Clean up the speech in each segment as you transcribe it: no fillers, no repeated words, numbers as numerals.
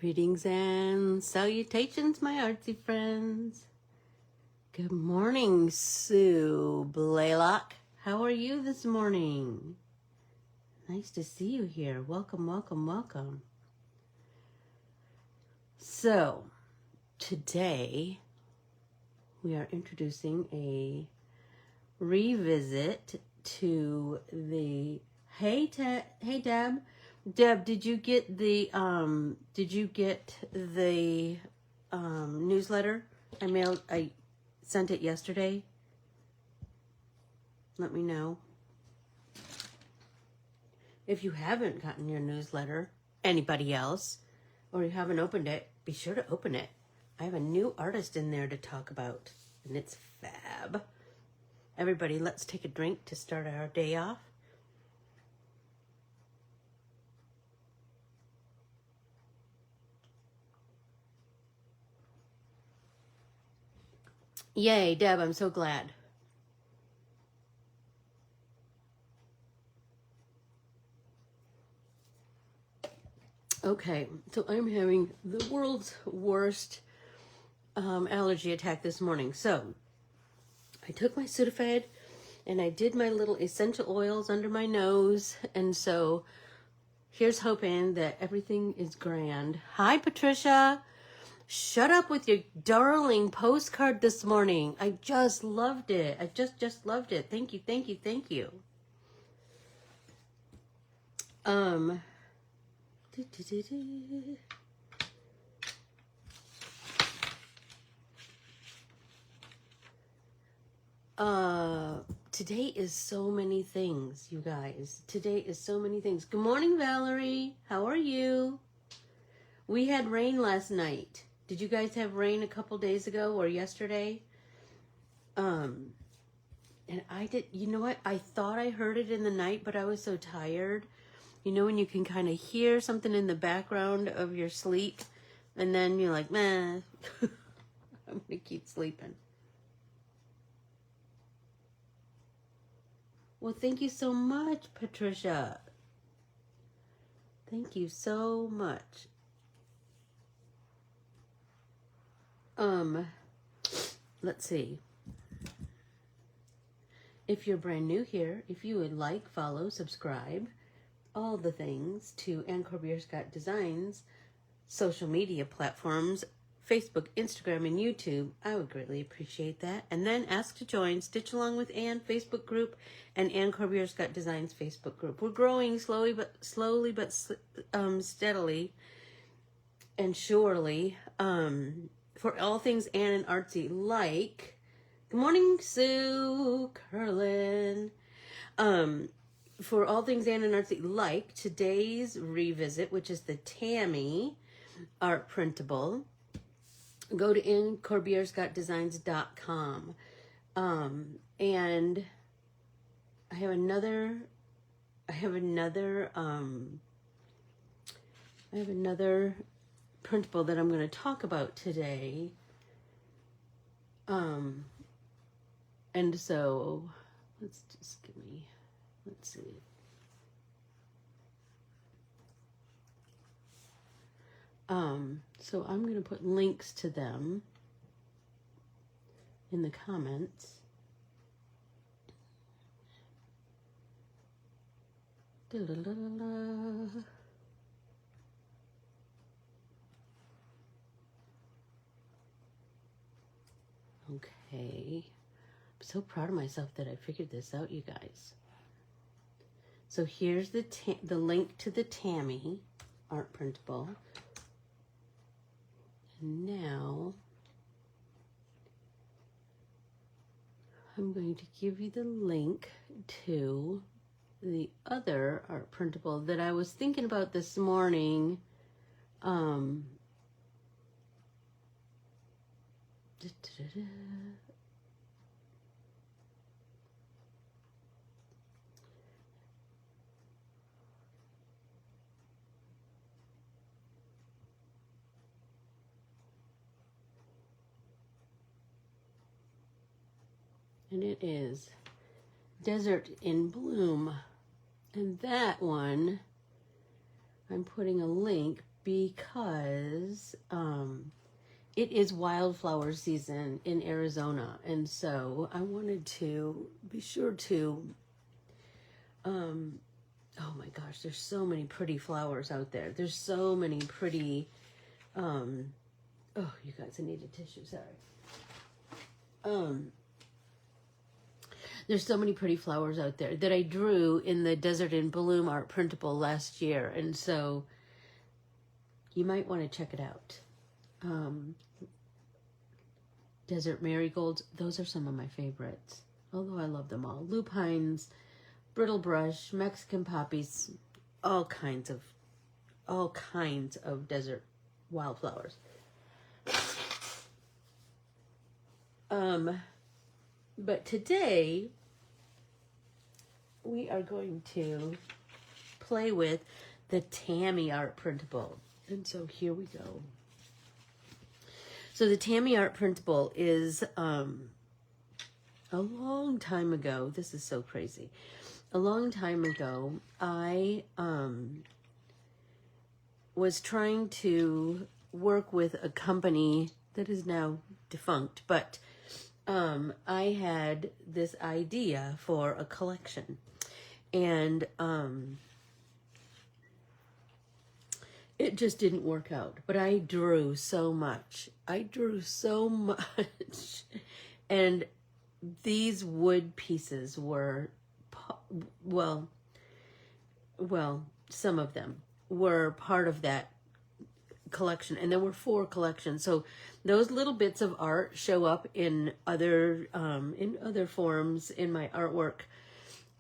Greetings and salutations, my artsy friends. Good morning, Sue Blaylock. How are you this morning? Nice to see you here. Welcome, welcome, welcome. So, today we are introducing a revisit to the Hey Deb. Deb, did you get the newsletter? I sent it yesterday. Let me know. If you haven't gotten your newsletter, anybody else, or you haven't opened it, be sure to open it. I have a new artist in there to talk about, and it's fab. Everybody, let's take a drink to start our day off. Yay, Deb, I'm so glad. Okay, so I'm having the world's worst allergy attack this morning. So I took my Sudafed and I did my little essential oils under my nose. And so here's hoping that everything is grand. Hi, Patricia. Shut up with your darling postcard this morning. I just loved it. I just loved it. Thank you, thank you, thank you. Today is so many things, you guys. Today is so many things. Good morning, Valerie. How are you? We had rain last night. Did you guys have rain a couple days ago or yesterday? And I did, you know what? I thought I heard it in the night, but I was so tired. You know when you can kind of hear something in the background of your sleep, and then you're like, man, I'm gonna keep sleeping. Well, thank you so much, Patricia. Thank you so much. Let's see. If you're brand new here, if you would like, follow, subscribe, all the things to Corbiere-Scott Designs, social media platforms, Facebook, Instagram, and YouTube, I would greatly appreciate that. And then ask to join Stitch Along with Anne Facebook group and Corbiere-Scott Designs Facebook group. We're growing slowly but steadily and surely. For all things Anne and artsy, like, good morning, Sue Curlin. For all things Anne and artsy, like today's revisit, which is the Tammi art printable, go to Corbiere-Scott-Designs.com. And I have another printable that I'm going to talk about today. And so let's see. So I'm going to put links to them in the comments. Okay, I'm so proud of myself that I figured this out, you guys. So here's the link to the Tammi art printable. And now I'm going to give you the link to the other art printable that I was thinking about this morning. And it is Desert in Bloom. And that one, I'm putting a link because it is wildflower season in Arizona, and so I wanted to be sure to oh my gosh, there's so many pretty flowers out there. There's so many pretty oh, you guys, I need a tissue, sorry. There's so many pretty flowers out there that I drew in the Desert in Bloom art printable last year, and so you might want to check it out. Desert marigolds, those are some of my favorites, although I love them all. Lupines, brittle brush, Mexican poppies, all kinds of desert wildflowers. But today we are going to play with the Tammi art printable. And so here we go. So the Tammi art printable is a long time ago. This is so crazy. A long time ago, I was trying to work with a company that is now defunct, but I had this idea for a collection, and it just didn't work out. But I drew so much. And these wood pieces were, well, some of them were part of that collection, and there were 4 collections. So those little bits of art show up in other forms in my artwork.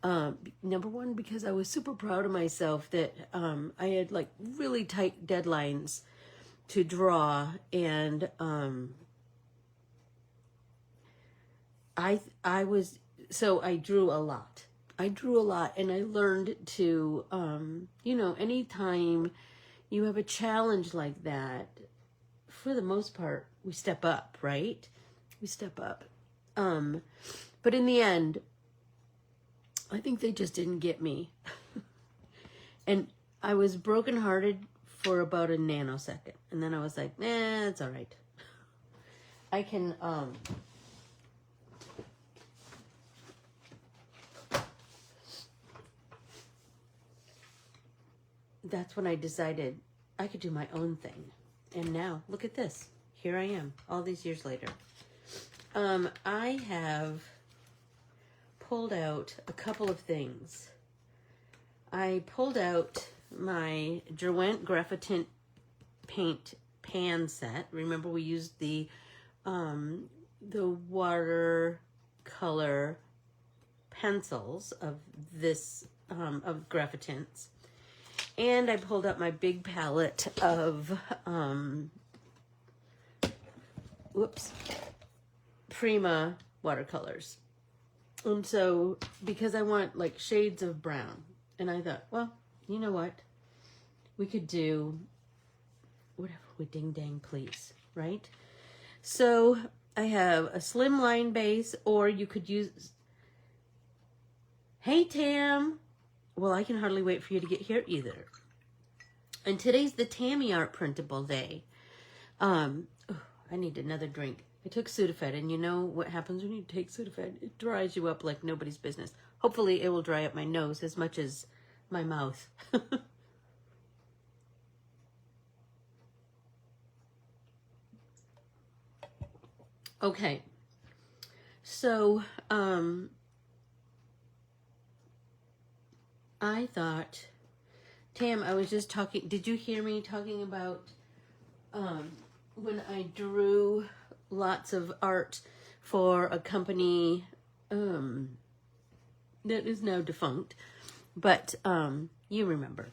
Number one, because I was super proud of myself that I had like really tight deadlines to draw, and I drew a lot. And I learned to anytime you have a challenge like that, for the most part, we step up, right? We step up. But in the end, I think they just didn't get me. And I was brokenhearted for about a nanosecond. And then I was like, it's all right. I can, that's when I decided I could do my own thing. And now, look at this. Here I am, all these years later. I have pulled out a couple of things. I pulled out my Derwent Graphitint paint pan set. Remember, we used the watercolor pencils of this of Graphitints. And I pulled out my big palette of Prima watercolors. And so, because I want like shades of brown, and I thought, well, you know what? We could do whatever we ding dang please, right? So I have a slim line base, or you could use, hey Tam, well, I can hardly wait for you to get here either. And today's the Tammi art printable day. I need another drink. I took Sudafed, and you know what happens when you take Sudafed? It dries you up like nobody's business. Hopefully it will dry up my nose as much as my mouth. Okay. So, I thought, Tam, I was just talking, did you hear me talking about when I drew lots of art for a company that is now defunct, but you remember,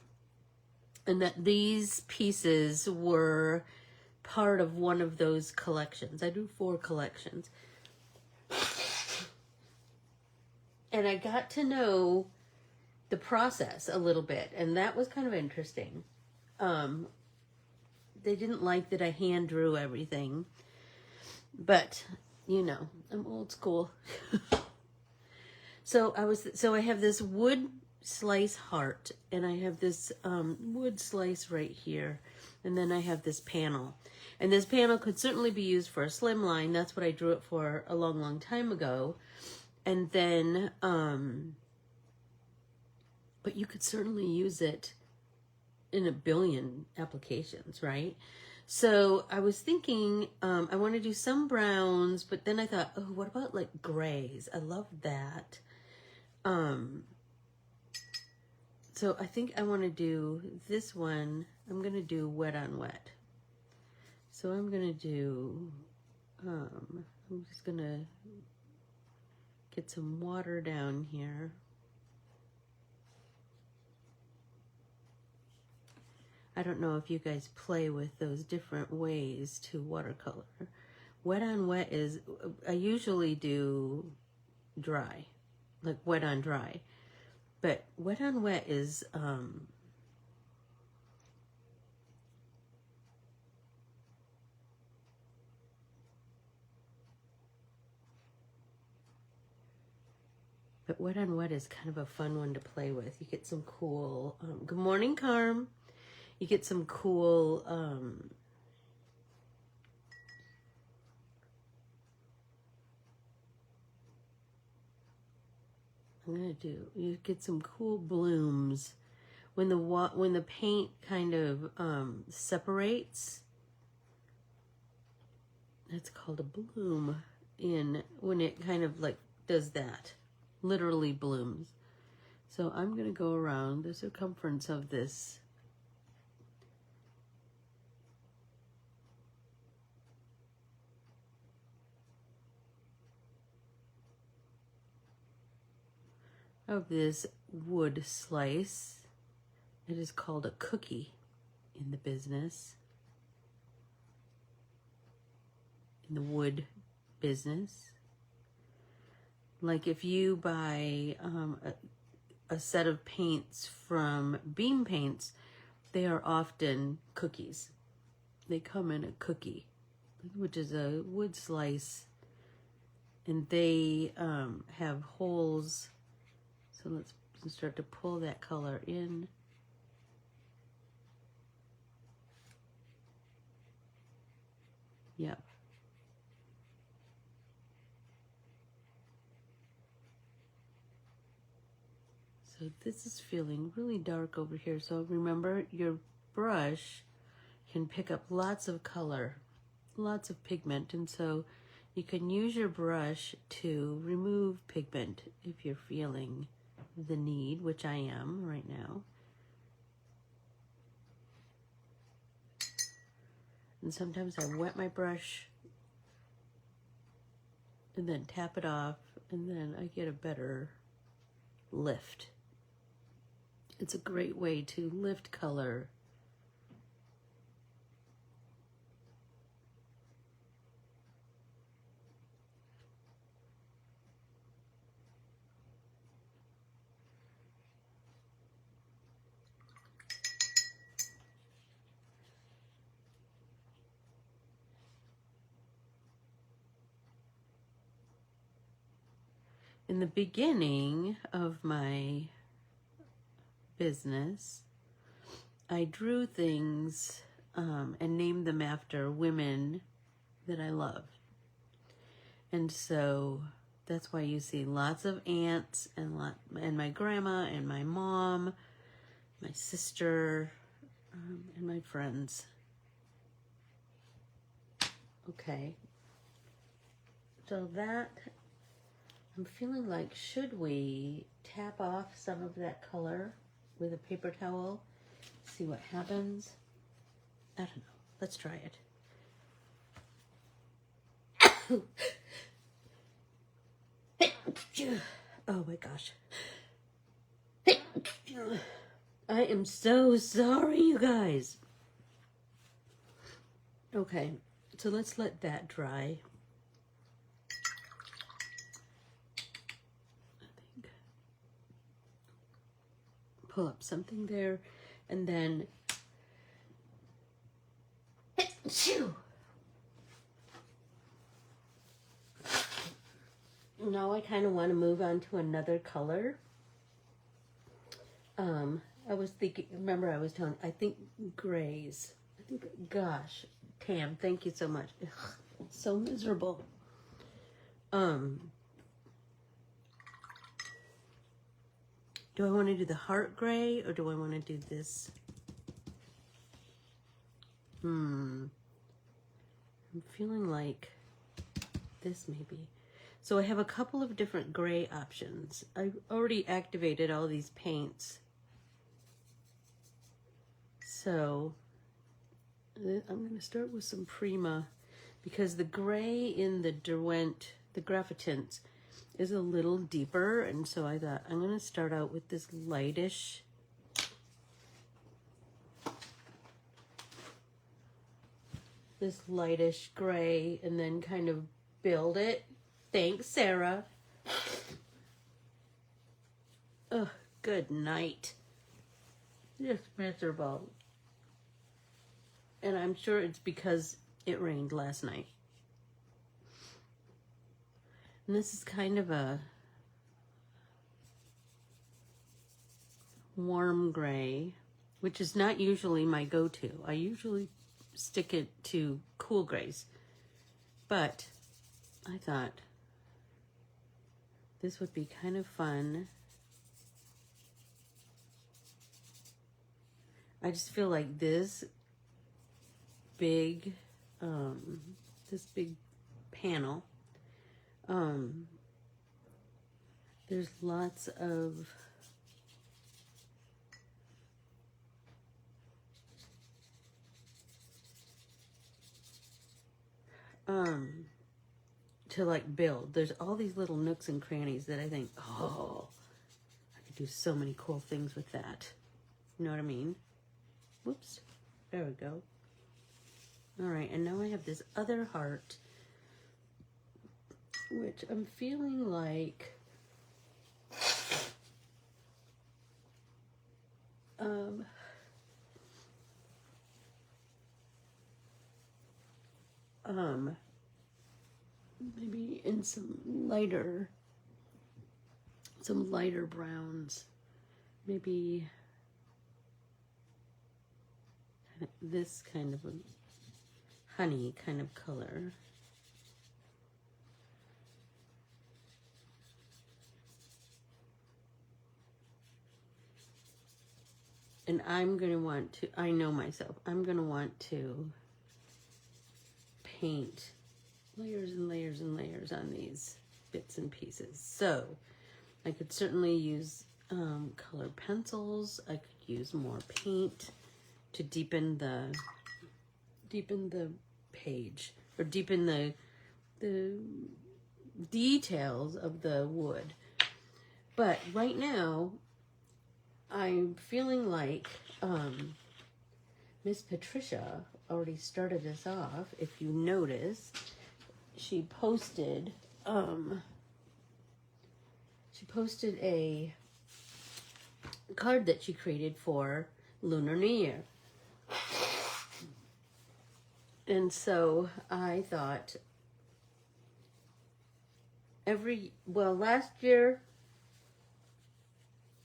and that these pieces were part of one of those collections. I do 4 collections, and I got to know the process a little bit, and that was kind of interesting. They didn't like that I hand drew everything, but you know, I'm old school. So I have this wood slice heart, and I have this wood slice right here, And then I have this panel. And this panel could certainly be used for a slim line. That's what I drew it for a long, long time ago. And then, but you could certainly use it in a billion applications, right? So I was thinking, I want to do some browns, but then I thought, oh, what about like grays? I love that. So I think I want to do this one. I'm going to do wet on wet. So I'm going to do, I'm just going to get some water down here. I don't know if you guys play with those different ways to watercolor. Wet on wet is, I usually do dry, like wet on dry. But wet on wet is, but wet on wet is kind of a fun one to play with. You get some cool, good morning, Carm. You get some cool, you get some cool blooms when the paint kind of separates. That's called a bloom when it kind of like does that, literally blooms. So I'm going to go around the circumference of this. Of this wood slice. It is called a cookie in the business, in the wood business. Like if you buy a set of paints from Beam Paints, they are often cookies. They come in a cookie, which is a wood slice, and they have holes. So let's start to pull that color in. Yep. So this is feeling really dark over here. So remember, your brush can pick up lots of color, lots of pigment, and so you can use your brush to remove pigment if you're feeling the need, which I am right now. And sometimes I wet my brush and then tap it off, and then I get a better lift. It's a great way to lift color. In the beginning of my business, I drew things and named them after women that I love. And so that's why you see lots of aunts and my grandma and my mom, my sister, and my friends. Okay. So that, I'm feeling like, should we tap off some of that color with a paper towel? See what happens? I don't know. Let's try it. Oh my gosh. I am so sorry, you guys. Okay, so let's let that dry. Pull up something there, and then now I kind of want to move on to another color. I was thinking, remember I was telling, I think Gosh, Tam, thank you so much. Ugh, it's so miserable. Do I want to do the heart gray or do I want to do this? I'm feeling like this maybe. So I have a couple of different gray options. I've already activated all these paints. So I'm going to start with some Prima because the gray in the Derwent, the Graphitint, is a little deeper, and so I thought I'm going to start out with this lightish gray and then kind of build it. Thanks, Sarah. Ugh, good night. Just miserable. And I'm sure it's because it rained last night. And this is kind of a warm gray, which is not usually my go-to. I usually stick it to cool grays. But I thought this would be kind of fun. I just feel like this big panel, there's lots of to like build. There's all these little nooks and crannies that I think, oh, I could do so many cool things with that. You know what I mean? Whoops. There we go. All right, and now I have this other heart, which I'm feeling like maybe in some lighter browns, maybe this kind of a honey kind of color. And I'm going to want to, I know myself, I'm going to want to paint layers and layers and layers on these bits and pieces. So I could certainly use colored pencils. I could use more paint to deepen the page, or deepen the details of the wood. But right now, I'm feeling like Miss Patricia already started us off. If you notice, she posted a card that she created for Lunar New Year. And so I thought last year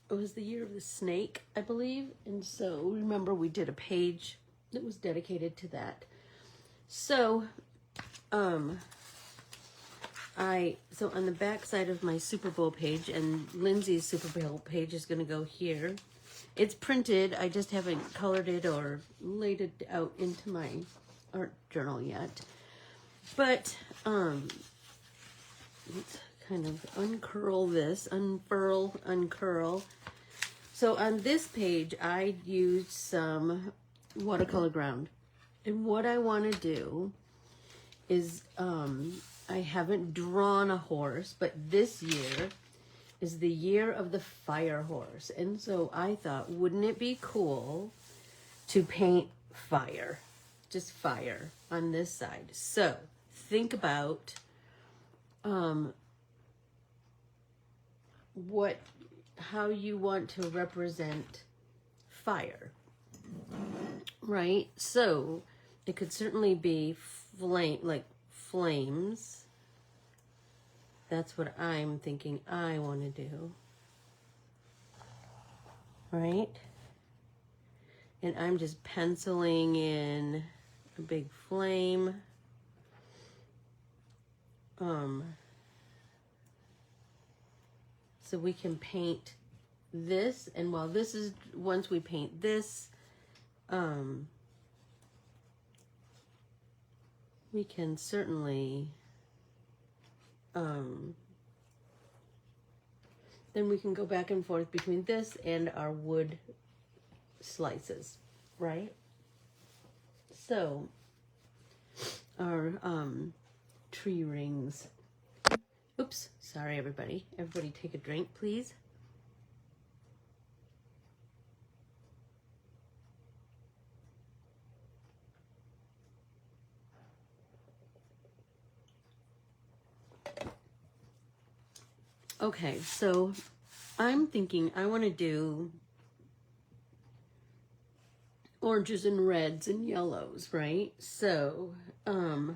it was the year of the snake, I believe. And so remember, we did a page that was dedicated to that. So, so on the back side of my Super Bowl page, and Lindsay's Super Bowl page is going to go here. It's printed. I just haven't colored it or laid it out into my art journal yet. But, let's kind of unfurl. So on this page, I used some watercolor ground. And what I want to do is, I haven't drawn a horse, but this year is the year of the fire horse. And so I thought, wouldn't it be cool to paint fire? Just fire on this side. So think about how you want to represent fire, right? So it could certainly be flames. That's what I'm thinking I want to do, right? And I'm just penciling in a big flame. So we can paint this, and while this is, once we paint this, we can certainly, then we can go back and forth between this and our wood slices, right? So, our tree rings. Oops, sorry everybody. Everybody take a drink, please. Okay, so I'm thinking I want to do oranges and reds and yellows, right? So, and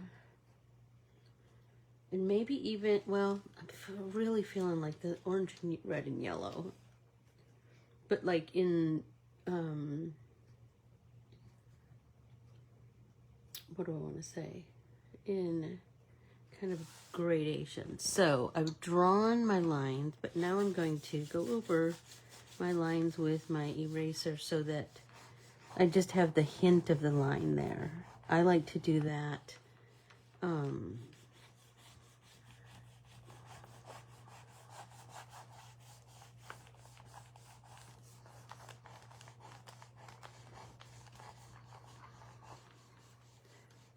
maybe even, well, I'm really feeling like the orange and red and yellow. But like in, what do I want to say? In kind of gradation. So I've drawn my lines, but now I'm going to go over my lines with my eraser so that I just have the hint of the line there. I like to do that.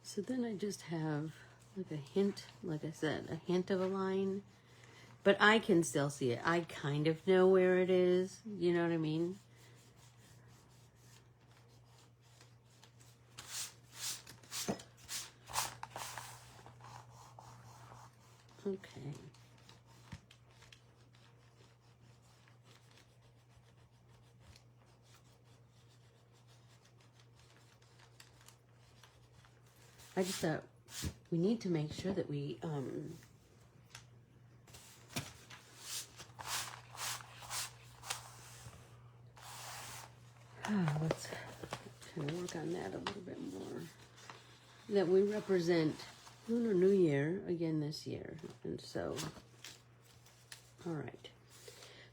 So then I just have like a hint, like I said, a hint of a line, but I can still see it. I kind of know where it is, you know what I mean? Okay. I just thought we need to make sure that we let's kind of work on that a little bit more. That we represent Lunar New Year again this year. And so, all right.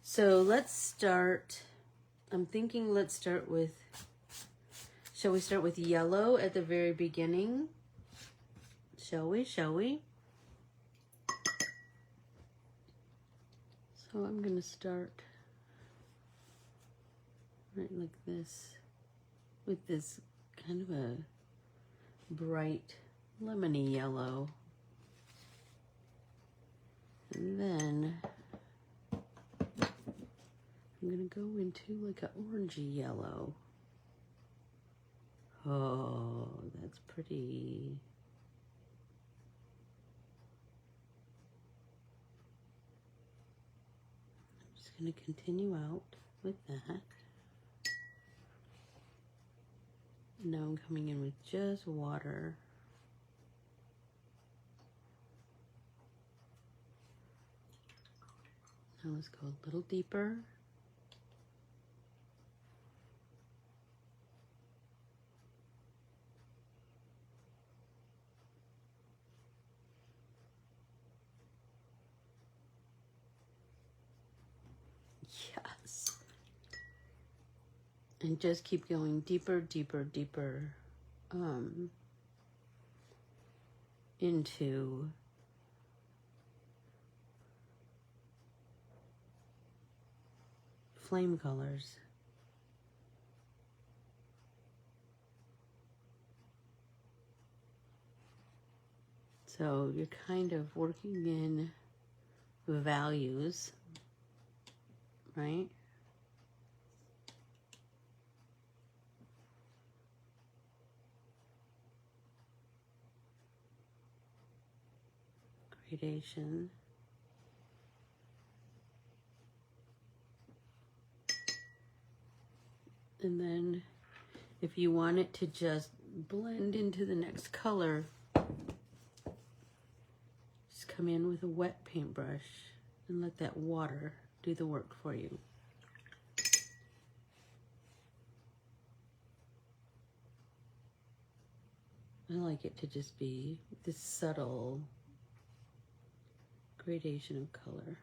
So let's start, I'm thinking let's start with, shall we start with yellow at the very beginning? Shall we? Shall we? So I'm going to start right like this with this kind of a bright lemony yellow. And then I'm going to go into like an orangey yellow. Oh, that's pretty. Going to continue out with that. Now I'm coming in with just water. Now let's go a little deeper. Yes. And just keep going deeper, deeper, deeper into flame colors. So you're kind of working in values, right? Gradation. And then if you want it to just blend into the next color, just come in with a wet paintbrush and let that water do the work for you. I like it to just be this subtle gradation of color.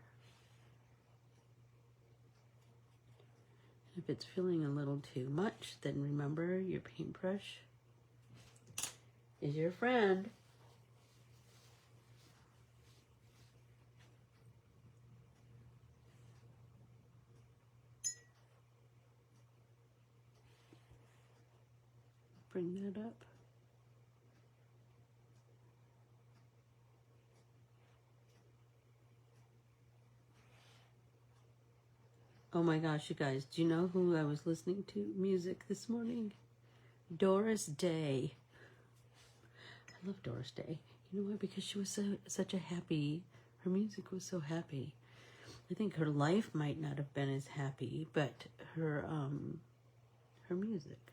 If it's feeling a little too much, then remember your paintbrush is your friend. Bring that up. Oh my gosh, you guys, do you know who I was listening to music this morning? Doris Day. I love Doris Day. You know why? Because she was such a happy, her music was so happy. I think her life might not have been as happy, but her music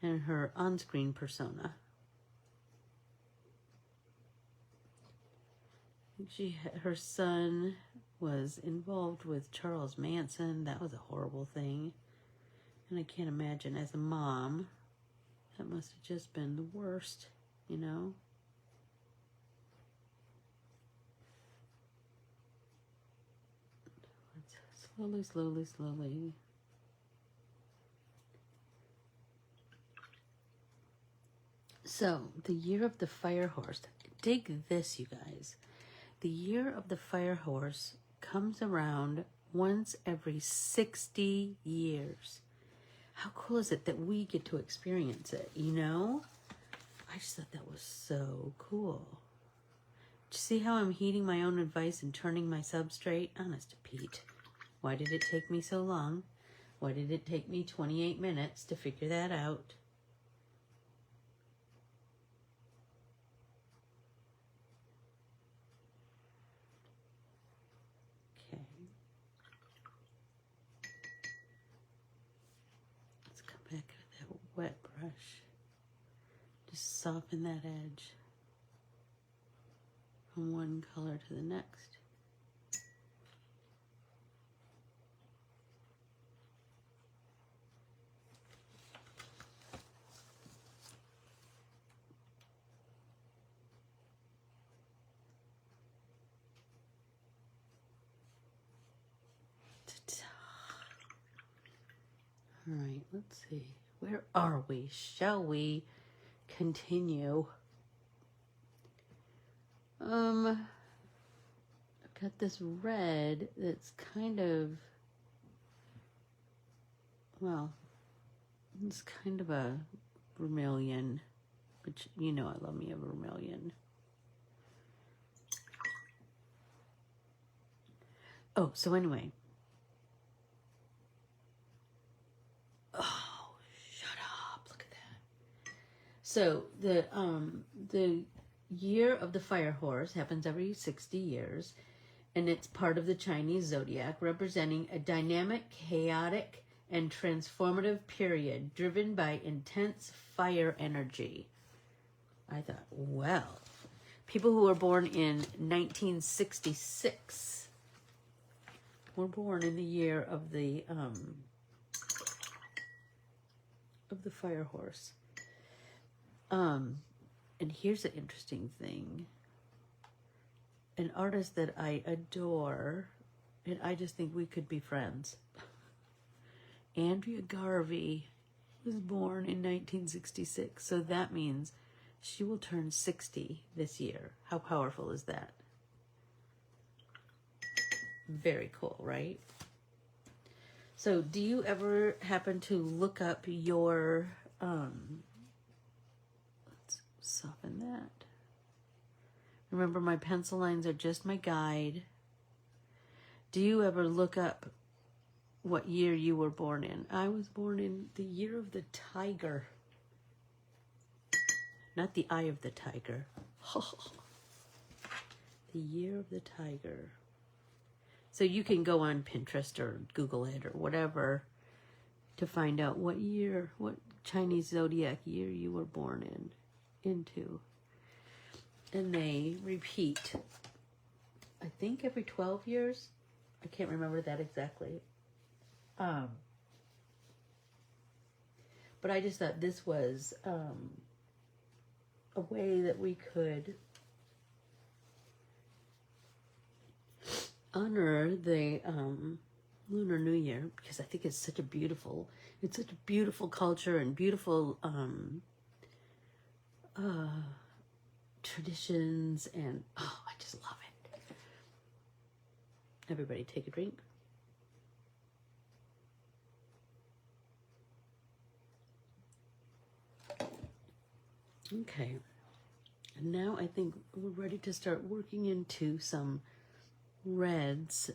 and her on-screen persona. I think her son was involved with Charles Manson. That was a horrible thing. And I can't imagine, as a mom, that must have just been the worst, you know? Slowly, slowly, slowly. So, the year of the fire horse. Dig this, you guys. The year of the fire horse comes around once every 60 years. How cool is it that we get to experience it, you know? I just thought that was so cool. Do you see how I'm heeding my own advice and turning my substrate? Honest to Pete. Why did it take me so long? Why did it take me 28 minutes to figure that out? Back with that wet brush. Just soften that edge from one color to the next. All right, let's see. Where are we? Shall we continue? I've got this red that's kind of, well, it's kind of a vermilion, which, you know, I love me a vermilion. Oh, so anyway. Oh, shut up. Look at that. So the year of the fire horse happens every 60 years, and it's part of the Chinese zodiac, representing a dynamic, chaotic, and transformative period driven by intense fire energy. I thought, well, people who were born in 1966 were born in the year of the fire horse. And here's an interesting thing. An artist that I adore, and I just think we could be friends. Andrea Garvey was born in 1966, so that means she will turn 60 this year. How powerful is that? Very cool, right? So do you ever happen to look up your, let's soften that. Remember, my pencil lines are just my guide. Do you ever look up what year you were born in? I was born in the year of the tiger. Not the eye of the tiger. The year of the tiger. So you can go on Pinterest or Google it or whatever to find out what year, what Chinese zodiac year you were born into. And they repeat, I think every 12 years. I can't remember that exactly. But I just thought this was a way that we could honor the Lunar New Year, because I think it's such a beautiful culture and beautiful traditions, and oh, I just love it. Everybody take a drink. Okay, and now I think we're ready to start working into some reds,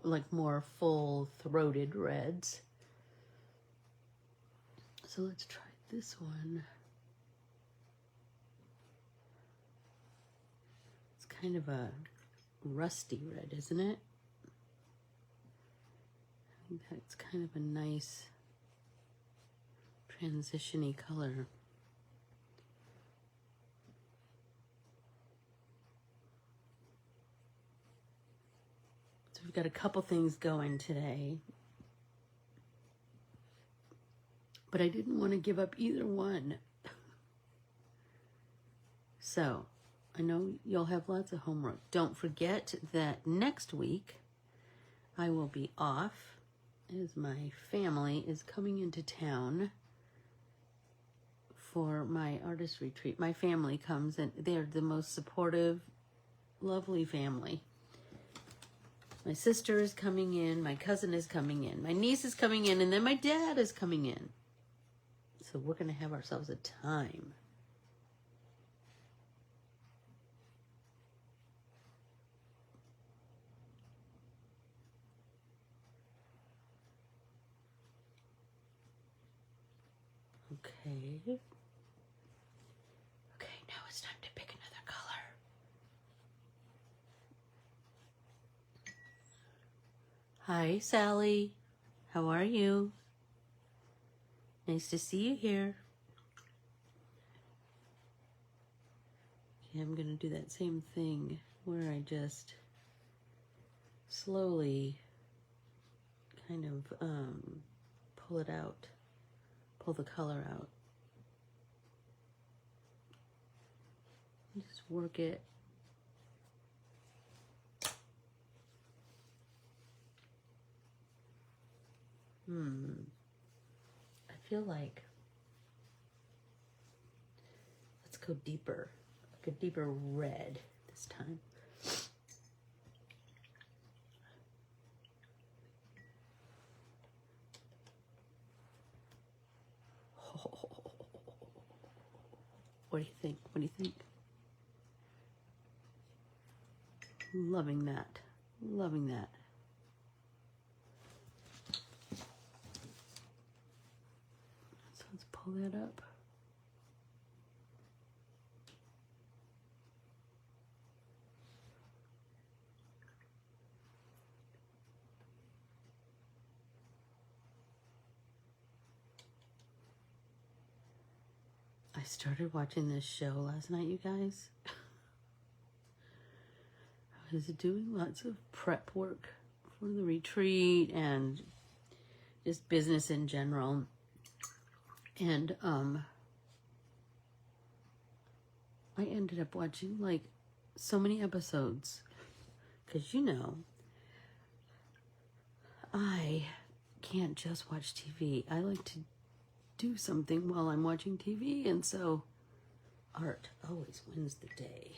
like more full-throated reds. So let's try this one. It's kind of a rusty red, isn't it? I think that's kind of a nice transition-y color. So we've got a couple things going today, but I didn't want to give up either one. So I know you'll have lots of homework. Don't forget that next week I will be off, as my family is coming into town for my artist retreat. My family comes, and they're the most supportive, lovely family. My sister is coming in, my cousin is coming in, my niece is coming in, and then my dad is coming in. So we're going to have ourselves a time. Okay. Okay, now it's time to pick another color. Hi, Sally. How are you? Nice to see you here. Okay, I'm going to do that same thing where I just slowly kind of pull it out, pull the color out. Just work it. I feel like let's go deeper, like a deeper red this time. What do you think? What do you think? Loving that. Loving that. So let's pull that up. I started watching this show last night, you guys. I was doing lots of prep work for the retreat and just business in general. And I ended up watching like so many episodes, because you know, I can't just watch TV. I like to do something while I'm watching TV, and so art always wins the day.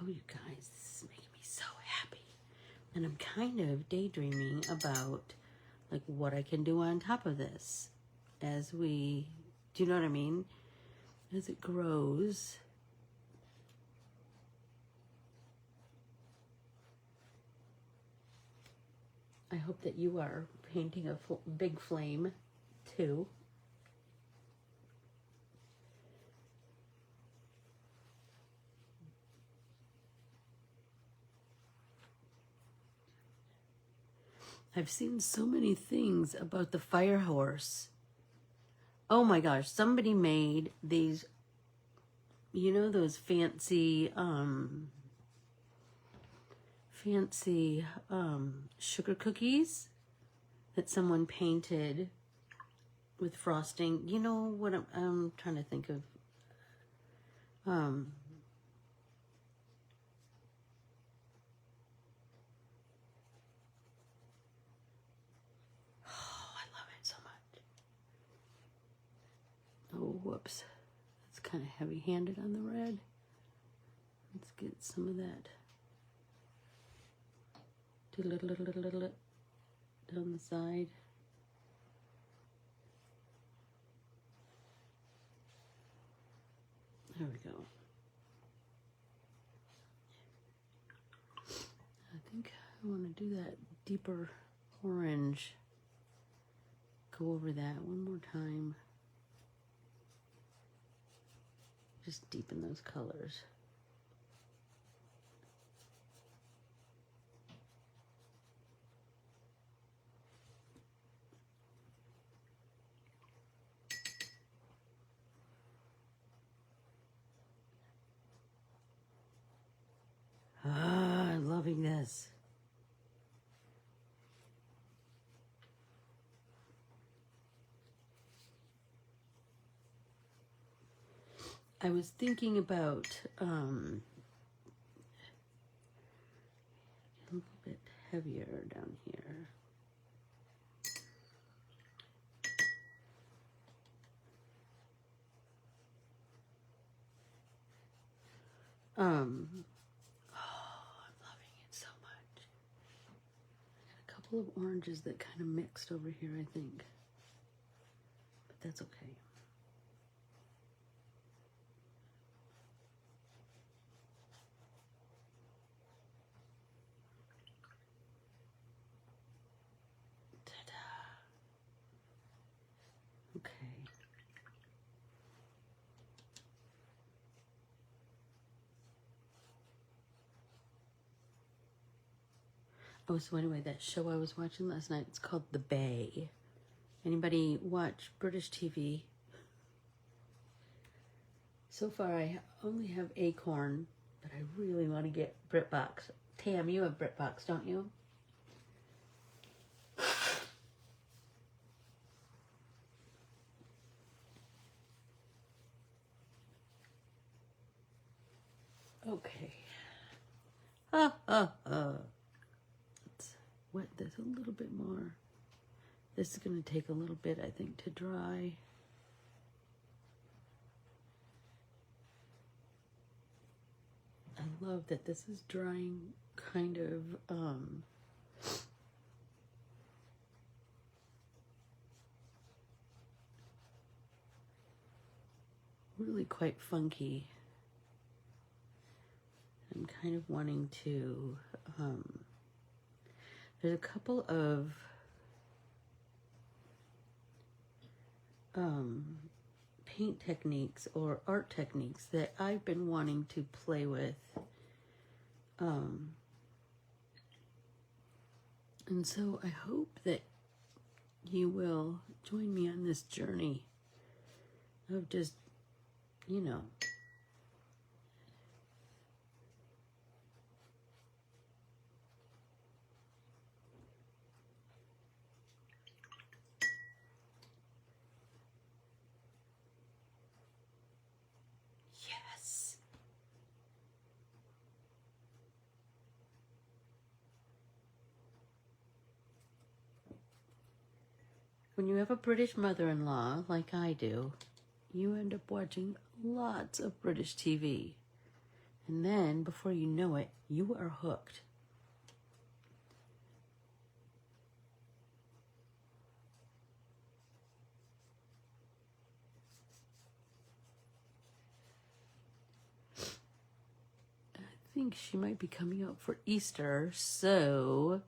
Oh, you guys, this is making me so happy. And I'm kind of daydreaming about like what I can do on top of this as we, do you know what I mean? As it grows. I hope that you are painting a big flame too. I've seen so many things about the fire horse. Oh my gosh, somebody made these, you know, those fancy sugar cookies. that someone painted with frosting. You know what I'm trying to think of. Oh, I love it so much. Oh, whoops. It's kind of heavy-handed on the red. Let's get some of that. Do a little down the side. There we go. I think I want to do that deeper orange. Go over that one more time. Just deepen those colors. Ah, I'm loving this. I was thinking about a little bit heavier down here. Oh, I'm loving it so much. I got a couple of oranges that kind of mixed over here, I think. But that's okay. Okay. Oh, so anyway, that show I was watching last night, it's called The Bay. Anybody watch British TV? So far, I only have Acorn, but I really want to get BritBox. Tam, you have BritBox, don't you? Okay. Let's wet this a little bit more. This is going to take a little bit, I think, to dry. I love that this is drying kind of really quite funky. I'm kind of wanting to, there's a couple of paint techniques or art techniques that I've been wanting to play with. And so I hope that you will join me on this journey of just, you know, yes. When you have a British mother-in-law, like I do, you end up watching lots of British TV. And then, before you know it, you are hooked. I think she might be coming out for Easter, so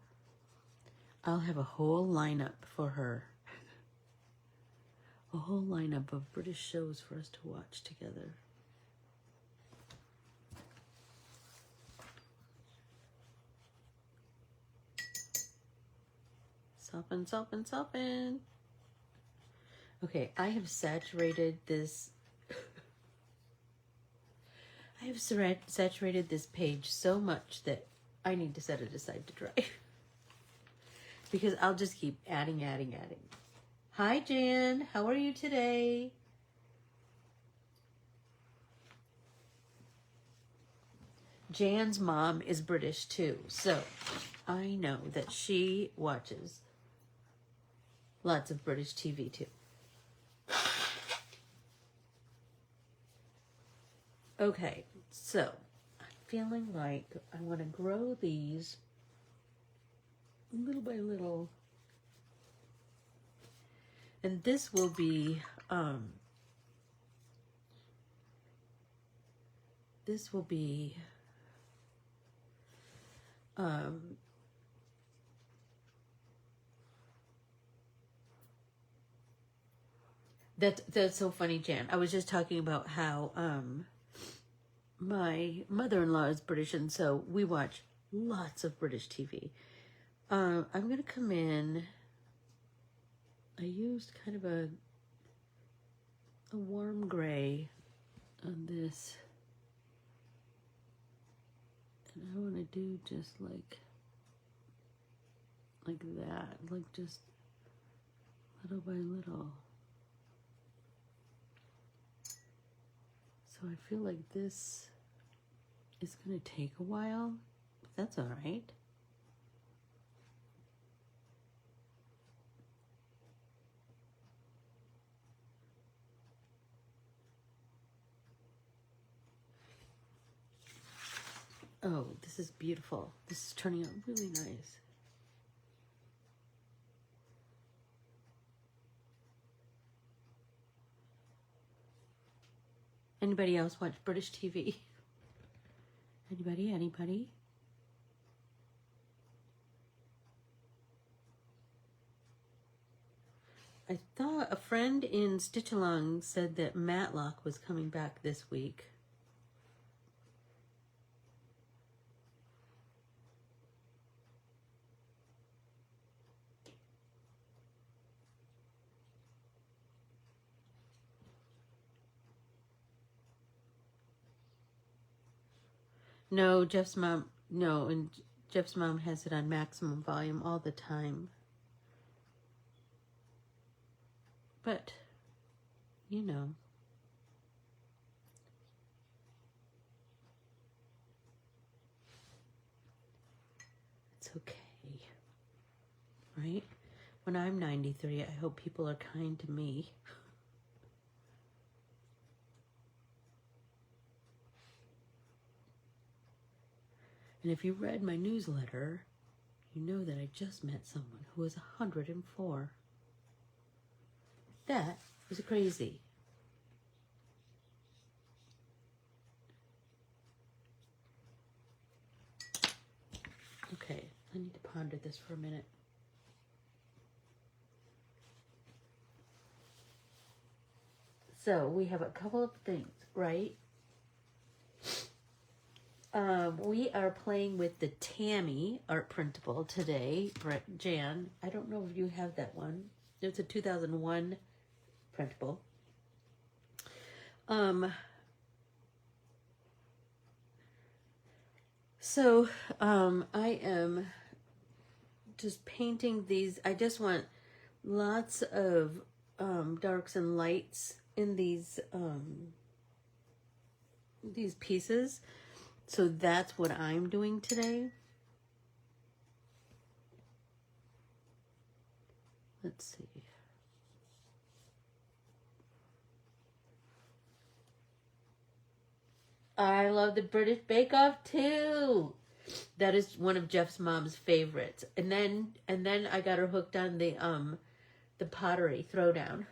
I'll have a whole lineup for her. A whole lineup of British shows for us to watch together. Soften, soften, soften. Okay, I have saturated this. I have saturated this page so much that I need to set it aside to dry. because I'll just keep adding. Hi, Jan. How are you today? Jan's mom is British too, so I know that she watches lots of British TV too. Okay, so I'm feeling like I want to grow these little by little. And this will be, that's so funny, Jan. I was just talking about how, my mother-in-law is British, and so we watch lots of British TV. I'm going to come in. I used kind of a warm gray on this. And I want to do just like that, like just little by little. So I feel like this is going to take a while, but that's all right. Oh, this is beautiful. This is turning out really nice. Anybody else watch British TV? Anybody? I thought a friend in Stitch Along said that Matlock was coming back this week. No, Jeff's mom, no, and Jeff's mom has it on maximum volume all the time. But, you know. It's okay. Right? When I'm 93, I hope people are kind to me. And if you read my newsletter, you know that I just met someone who was 104. That was crazy. Okay, I need to ponder this for a minute. So we have a couple of things, right? We are playing with the Tammi art printable today, Jan. I don't know if you have that one. It's a 2001 printable. So I am just painting these. I just want lots of darks and lights in these pieces. So that's what I'm doing today. Let's see. I love the British Bake Off too. That is one of Jeff's mom's favorites. And then I got her hooked on the pottery throwdown.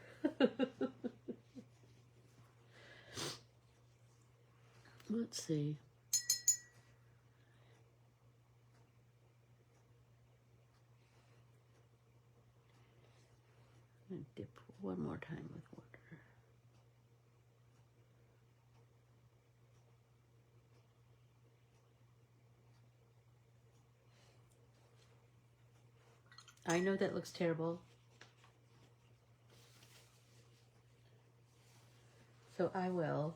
Let's see. I'm going to dip one more time with water. I know that looks terrible. So I'm going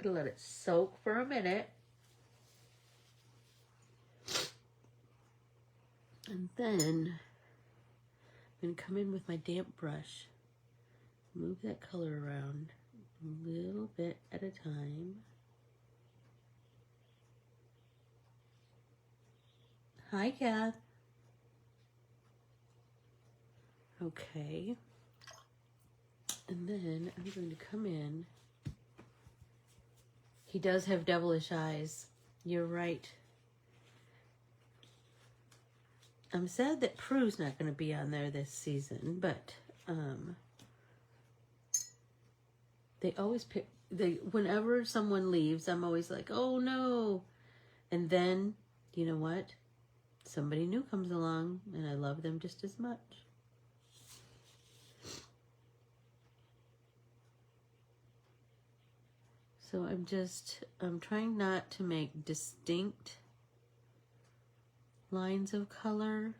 to let it soak for a minute. And then I'm going to come in with my damp brush, move that color around a little bit at a time. Hi, Kath. Okay. And then I'm going to come in. He does have devilish eyes. You're right. I'm sad that Prue's not going to be on there this season, but they always pick, whenever someone leaves, I'm always like, oh no. And then, you know what? Somebody new comes along and I love them just as much. So I'm trying not to make distinct lines of color.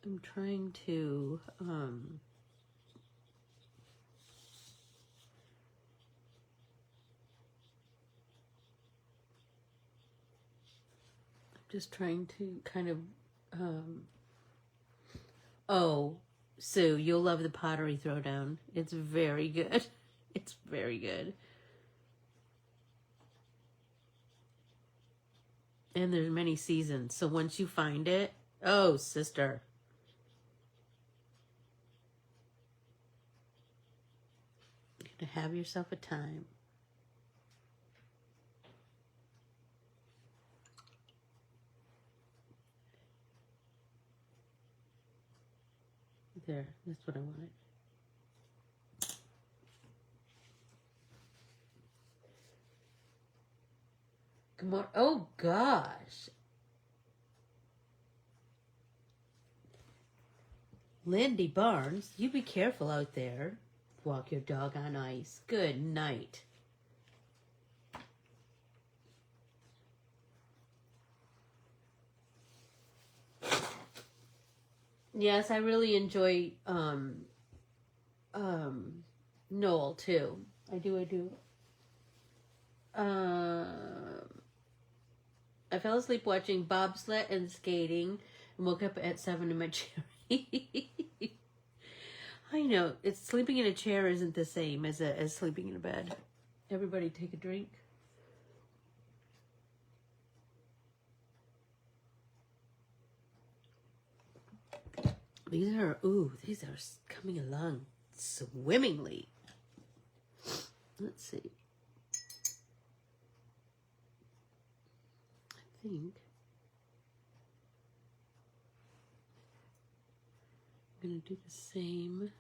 I'm trying to just trying to kind of oh, Sue, you'll love the pottery throwdown. It's very good. It's very good. And there's many seasons, so once you find it, oh, sister. You're gonna have yourself a time. There, that's what I wanted. Come on. Oh, gosh. Lindy Barnes, you be careful out there. Walk your dog on ice. Good night. Yes, I really enjoy Noel too. I do. I fell asleep watching bobsled and skating and woke up at 7 in my chair. I know, sleeping in a chair isn't the same as sleeping in a bed. Everybody take a drink. These are coming along swimmingly. Let's see. I think I'm going to do the same.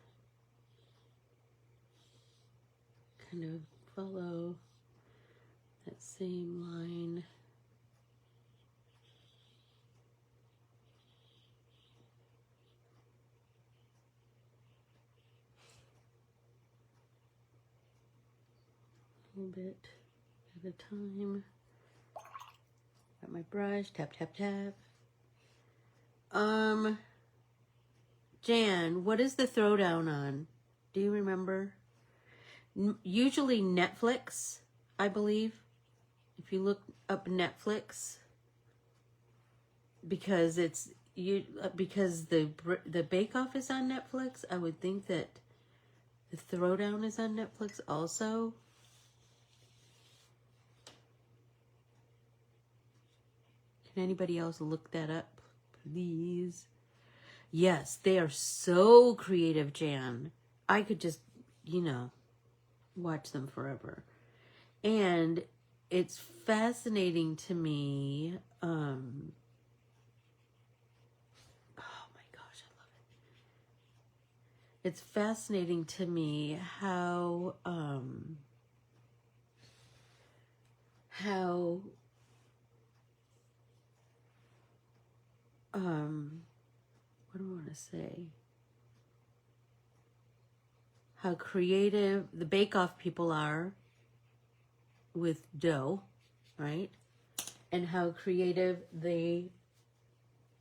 Kind of follow that same line. A little bit at a time. Got my brush, tap, tap, tap. Jan, what is the throwdown on? Do you remember? Usually Netflix, I believe. If you look up Netflix, because because the Bake Off is on Netflix, I would think that the throwdown is on Netflix also. Can anybody else look that up, please? Yes, they are so creative, Jan. I could just, watch them forever. And it's fascinating to me. Oh my gosh, I love it. It's fascinating to me how what do I want to say? How creative the Bake Off people are with dough, right? And how creative the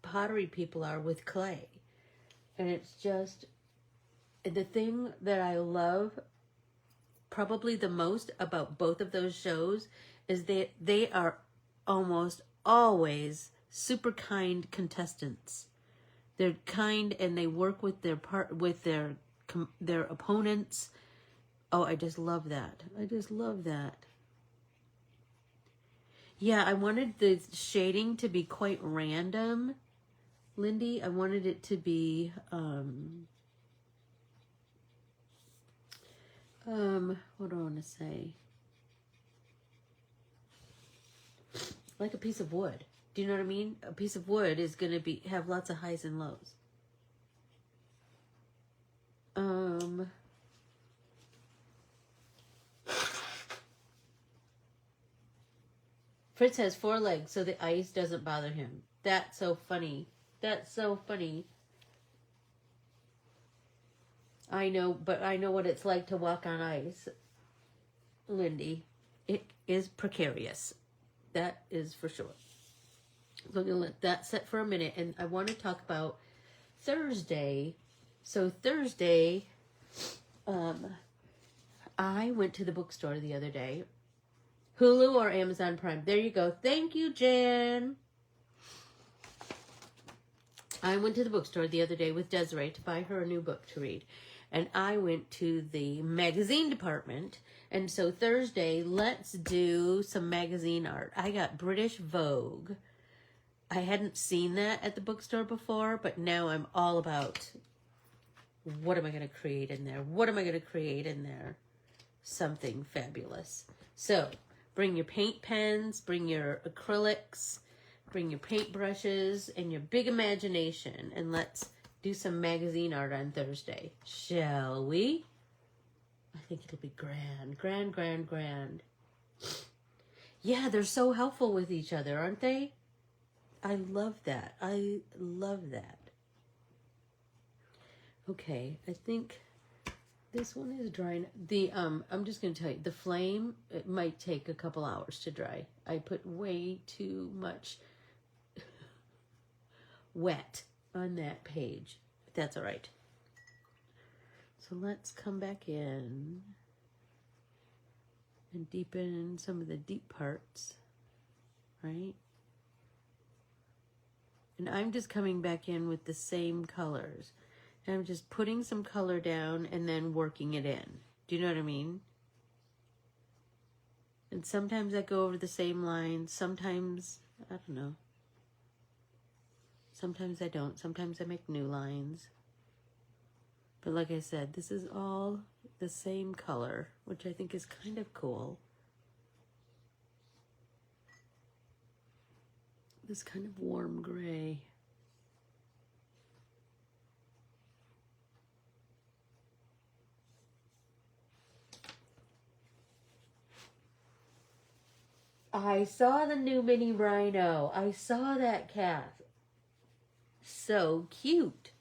pottery people are with clay. And it's just the thing that I love probably the most about both of those shows is that they are almost always super kind contestants. They're kind and they work with their opponents. Oh, I just love that. I just love that. Yeah, I wanted the shading to be quite random, Lindy. I wanted it to be what do I want to say? Like a piece of wood. Do you know what I mean? A piece of wood is going to have lots of highs and lows. Fritz has 4 legs, so the ice doesn't bother him. That's so funny. That's so funny. I know, but I know what it's like to walk on ice, Lindy. It is precarious. That is for sure. So I'm going to let that set for a minute, and I want to talk about Thursday. So Thursday, I went to the bookstore the other day. Hulu or Amazon Prime. There you go. Thank you, Jan. I went to the bookstore the other day with Desiree to buy her a new book to read. And I went to the magazine department. And so Thursday, let's do some magazine art. I got British Vogue. I hadn't seen that at the bookstore before, but now I'm all about what am I going to create in there? What am I going to create in there? Something fabulous. So bring your paint pens, bring your acrylics, bring your paint brushes, and your big imagination, and let's do some magazine art on Thursday. Shall we? I think it'll be grand. Grand, grand, grand. Yeah, they're so helpful with each other, aren't they? I love that. I love that. Okay, I think this one is drying. I'm just going to tell you, the flame, it might take a couple hours to dry. I put way too much wet on that page. But that's all right. So let's come back in and deepen some of the deep parts, right? And I'm just coming back in with the same colors. And I'm just putting some color down and then working it in. Do you know what I mean? And sometimes I go over the same lines. Sometimes, I don't know. Sometimes I don't. Sometimes I make new lines. But like I said, this is all the same color, which I think is kind of cool. This kind of warm gray. I saw the new mini rhino. I saw that cat. So cute.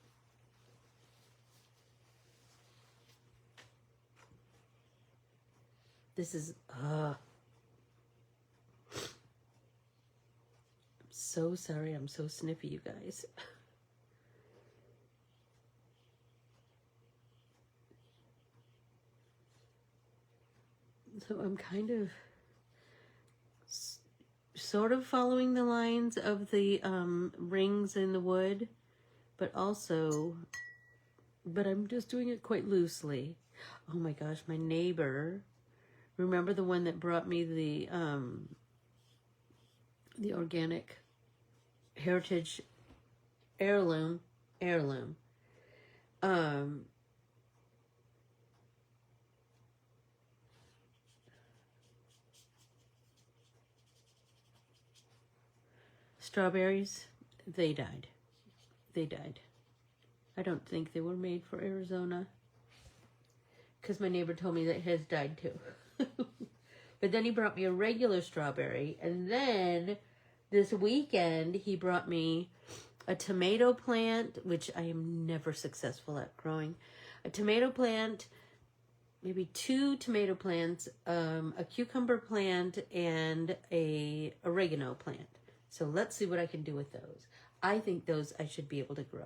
This is, I'm so sorry. I'm so sniffy, you guys. So I'm kind of sort of following the lines of the rings in the wood, but I'm just doing it quite loosely. Oh my gosh, my neighbor, remember the one that brought me the organic heritage heirloom, strawberries, they died. I don't think they were made for Arizona, because my neighbor told me that his died too. But then he brought me a regular strawberry, and then this weekend he brought me a tomato plant, which I am never successful at growing. A tomato plant, maybe 2 tomato plants, a cucumber plant, and a oregano plant. So let's see what I can do with those. I think those I should be able to grow.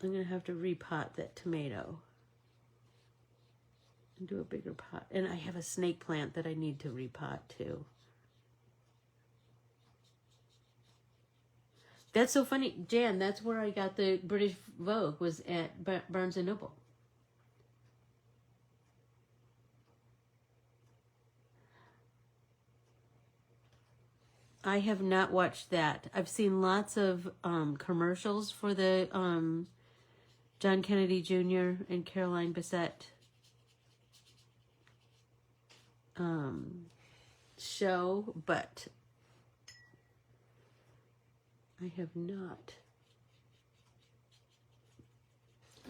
I'm going to have to repot that tomato and do a bigger pot. And I have a snake plant that I need to repot too. That's so funny, Jan. That's where I got the British Vogue, was at Barnes and Noble. I have not watched that. I've seen lots of commercials for the John Kennedy Jr. and Caroline Bessette show, but I have not.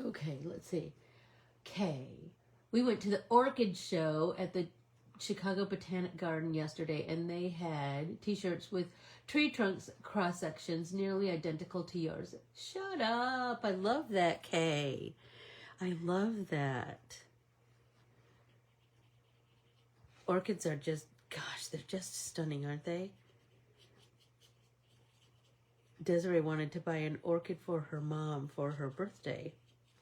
Okay, let's see. K. We went to the orchid show at the Chicago Botanic Garden yesterday, and they had t-shirts with tree trunks cross sections nearly identical to yours. Shut up. I love that, Kay. I love that. Orchids are just, gosh, they're just stunning, aren't they? Desiree wanted to buy an orchid for her mom for her birthday,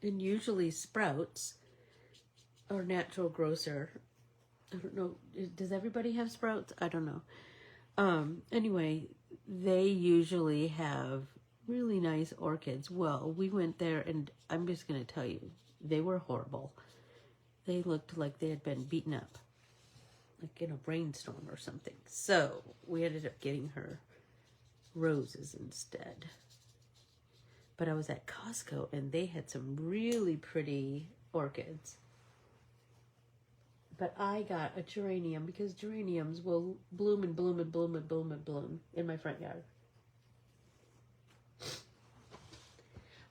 and usually Sprouts or Natural Grocer. I don't know. Does everybody have Sprouts? I don't know. Anyway, they usually have really nice orchids. Well, we went there, and I'm just going to tell you, they were horrible. They looked like they had been beaten up, like in a brainstorm or something. So we ended up getting her roses instead. But I was at Costco, and they had some really pretty orchids. But I got a geranium because geraniums will bloom and bloom and bloom and bloom and bloom in my front yard.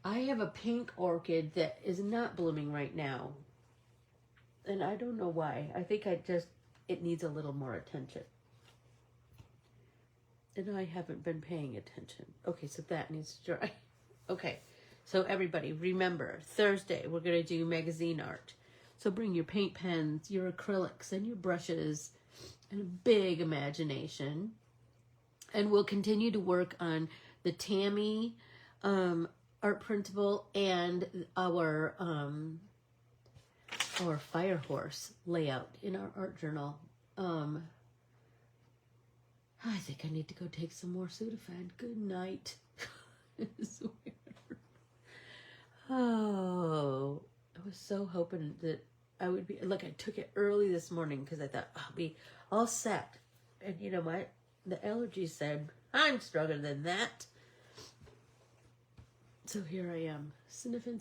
I have a pink orchid that is not blooming right now. And I don't know why. I think it needs a little more attention. And I haven't been paying attention. Okay, so that needs to dry. Okay, so everybody, remember, Thursday we're going to do magazine art. So bring your paint pens, your acrylics, and your brushes, and a big imagination. And we'll continue to work on the Tammi art printable and our fire horse layout in our art journal. I think I need to go take some more Sudafed. Good night. It's weird. Oh, I was so hoping that I would be, like, I took it early this morning because I thought I'll be all set. And you know what? The allergy said, I'm stronger than that. So here I am, sniffing.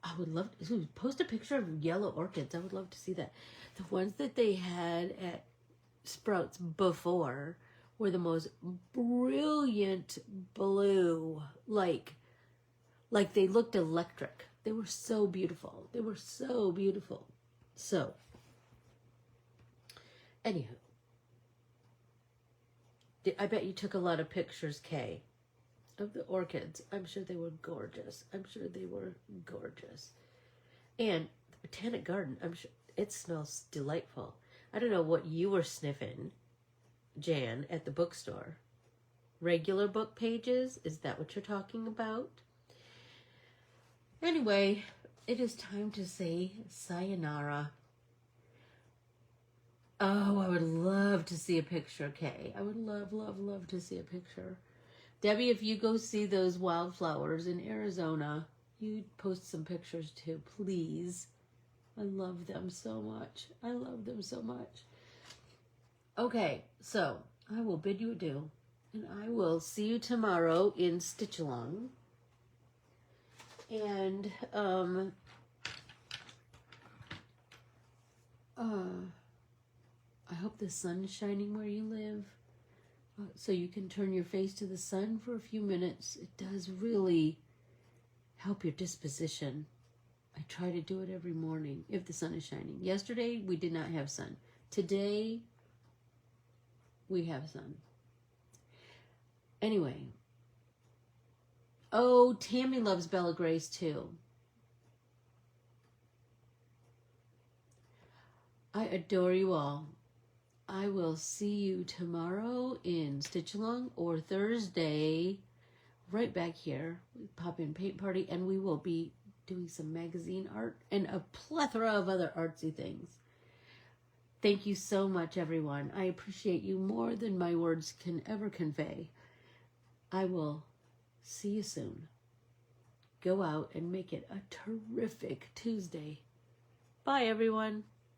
I would love to post a picture of yellow orchids. I would love to see that. The ones that they had at Sprouts before were the most brilliant blue, like they looked electric. They were so beautiful. So, anywho, I bet you took a lot of pictures, Kay, of the orchids. I'm sure they were gorgeous. And the Botanic Garden, I'm sure it smells delightful. I don't know what you were sniffing, Jan, at the bookstore. Regular book pages? Is that what you're talking about? Anyway, it is time to say sayonara. Oh, I would love to see a picture, Kay. I would love to see a picture. Debbie, if you go see those wildflowers in Arizona, you post some pictures too, please. I love them so much. Okay, so I will bid you adieu, and I will see you tomorrow in Stitch Along. And I hope the sun is shining where you live, so you can turn your face to the sun for a few minutes. It does really help your disposition. I try to do it every morning if the sun is shining. Yesterday we did not have sun. Today we have sun. Anyway. Oh, Tammy loves Bella Grace too. I adore you all. I will see you tomorrow in Stitch Along, or Thursday right back here with Pop In Paint Party, and we will be doing some magazine art and a plethora of other artsy things. Thank you so much, everyone. I appreciate you more than my words can ever convey. I will see you soon. Go out and make it a terrific Tuesday. Bye, everyone.